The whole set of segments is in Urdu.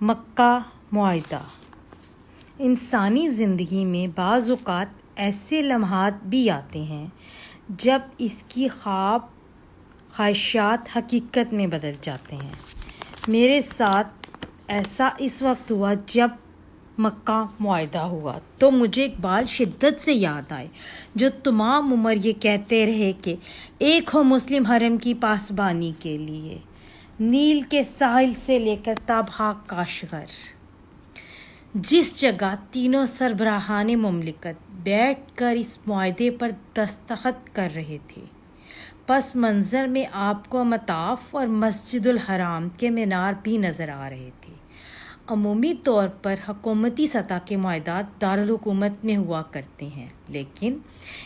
مکہ معاہدہ۔ انسانی زندگی میں بعض اوقات ایسے لمحات بھی آتے ہیں جب اس کی خواہشات حقیقت میں بدل جاتے ہیں۔ میرے ساتھ ایسا اس وقت ہوا جب مکہ معاہدہ ہوا تو مجھے اقبال شدت سے یاد آئے، جو تمام عمر یہ کہتے رہے کہ ایک ہو مسلم حرم کی پاسبانی کے لیے، نیل کے ساحل سے لے کر تابہا کاشغر۔ جس جگہ تینوں سربراہان مملکت بیٹھ کر اس معاہدے پر دستخط کر رہے تھے، پس منظر میں آپ کو مطاف اور مسجد الحرام کے مینار بھی نظر آ رہے تھے۔ عمومی طور پر حکومتی سطح کے معاہدات دارالحکومت میں ہوا کرتے ہیں، لیکن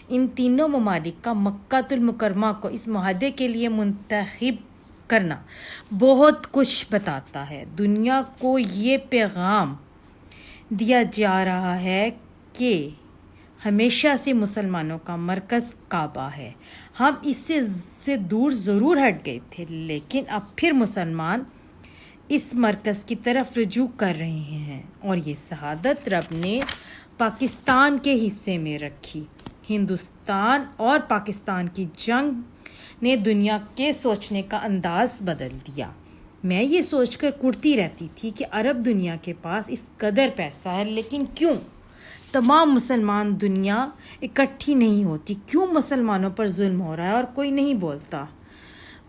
ان تینوں ممالک کا مکہ المکرمہ کو اس معاہدے کے لیے منتخب کرنا بہت کچھ بتاتا ہے۔ دنیا کو یہ پیغام دیا جا رہا ہے کہ ہمیشہ سے مسلمانوں کا مرکز کعبہ ہے۔ ہم اس سے دور ضرور ہٹ گئے تھے، لیکن اب پھر مسلمان اس مرکز کی طرف رجوع کر رہے ہیں، اور یہ شہادت رب نے پاکستان کے حصے میں رکھی۔ ہندوستان اور پاکستان کی جنگ نے دنیا کے سوچنے کا انداز بدل دیا۔ میں یہ سوچ کر کڑتی رہتی تھی کہ عرب دنیا کے پاس اس قدر پیسہ ہے، لیکن کیوں تمام مسلمان دنیا اکٹھی نہیں ہوتی؟ کیوں مسلمانوں پر ظلم ہو رہا ہے اور کوئی نہیں بولتا؟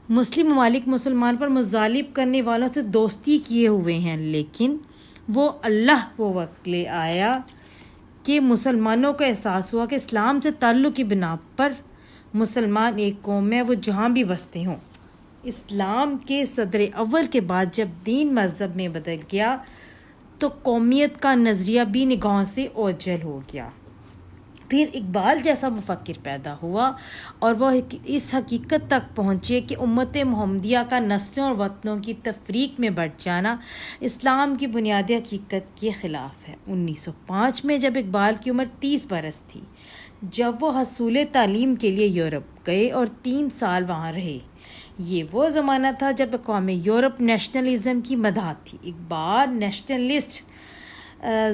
مسلم ممالک مسلمان پر مظالم کرنے والوں سے دوستی کیے ہوئے ہیں، لیکن وہ وقت لے آیا کہ مسلمانوں کو احساس ہوا کہ اسلام سے تعلق کی بنا پر مسلمان ایک قوم ہے، وہ جہاں بھی بستے ہوں۔ اسلام کے صدر اول کے بعد جب دین مذہب میں بدل گیا تو قومیت کا نظریہ بھی نگاہوں سے اوجھل ہو گیا۔ پھر اقبال جیسا مفکر پیدا ہوا اور وہ اس حقیقت تک پہنچے کہ امت محمدیہ کا نسلوں اور وطنوں کی تفریق میں بٹ جانا اسلام کی بنیادی حقیقت کے خلاف ہے۔ 1905 میں جب اقبال کی عمر 30 برس تھی، جب وہ حصول تعلیم کے لیے یورپ گئے اور 3 سال وہاں رہے۔ یہ وہ زمانہ تھا جب اقوام یورپ نیشنلزم کی مداح تھی۔ اقبال نیشنلسٹ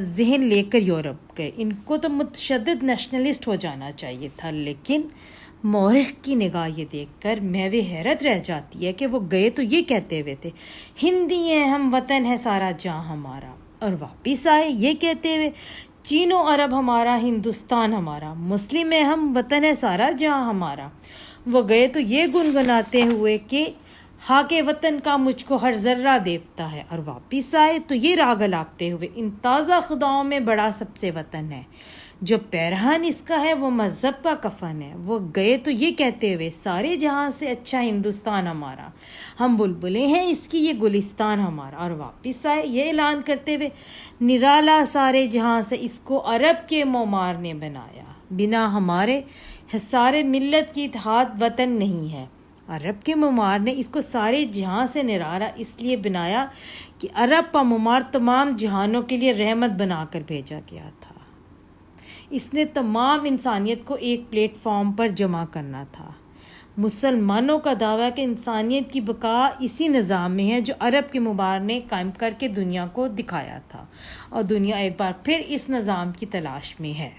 ذہن لے کر یورپ گئے۔ ان کو تو متشدد نیشنلسٹ ہو جانا چاہیے تھا، لیکن مورخ کی نگاہ یہ دیکھ کر محو حیرت رہ جاتی ہے کہ وہ گئے تو یہ کہتے ہوئے تھے، ہندی ہیں ہم، وطن ہے سارا جہاں ہمارا، اور واپس آئے یہ کہتے ہوئے، چین و عرب ہمارا، ہندوستان ہمارا، مسلم ہیں ہم، وطن ہے سارا جہاں ہمارا۔ وہ گئے تو یہ گنگناتے ہوئے کہ خاک وطن کا مجھ کو ہر ذرہ دیوتا ہے، اور واپس آئے تو یہ راگ الاپتے ہوئے، ان تازہ خداؤں میں بڑا سب سے وطن ہے، جو پیرہن اس کا ہے وہ مذہب کا کفن ہے۔ وہ گئے تو یہ کہتے ہوئے، سارے جہاں سے اچھا ہندوستان ہمارا، ہم بلبلیں ہیں اس کی یہ گلستان ہمارا، اور واپس آئے یہ اعلان کرتے ہوئے، نرالا سارے جہاں سے اس کو عرب کے معمار نے بنایا، بنا ہمارے سارے ملت کی اتحاد وطن نہیں ہے۔ عرب کے معمار نے اس کو سارے جہاں سے نرالا اس لیے بنایا کہ عرب کا معمار تمام جہانوں کے لیے رحمت بنا کر بھیجا گیا تھا۔ اس نے تمام انسانیت کو ایک پلیٹ فارم پر جمع کرنا تھا۔ مسلمانوں کا دعویٰ ہے کہ انسانیت کی بقا اسی نظام میں ہے جو عرب کے معمار نے قائم کر کے دنیا کو دکھایا تھا، اور دنیا ایک بار پھر اس نظام کی تلاش میں ہے۔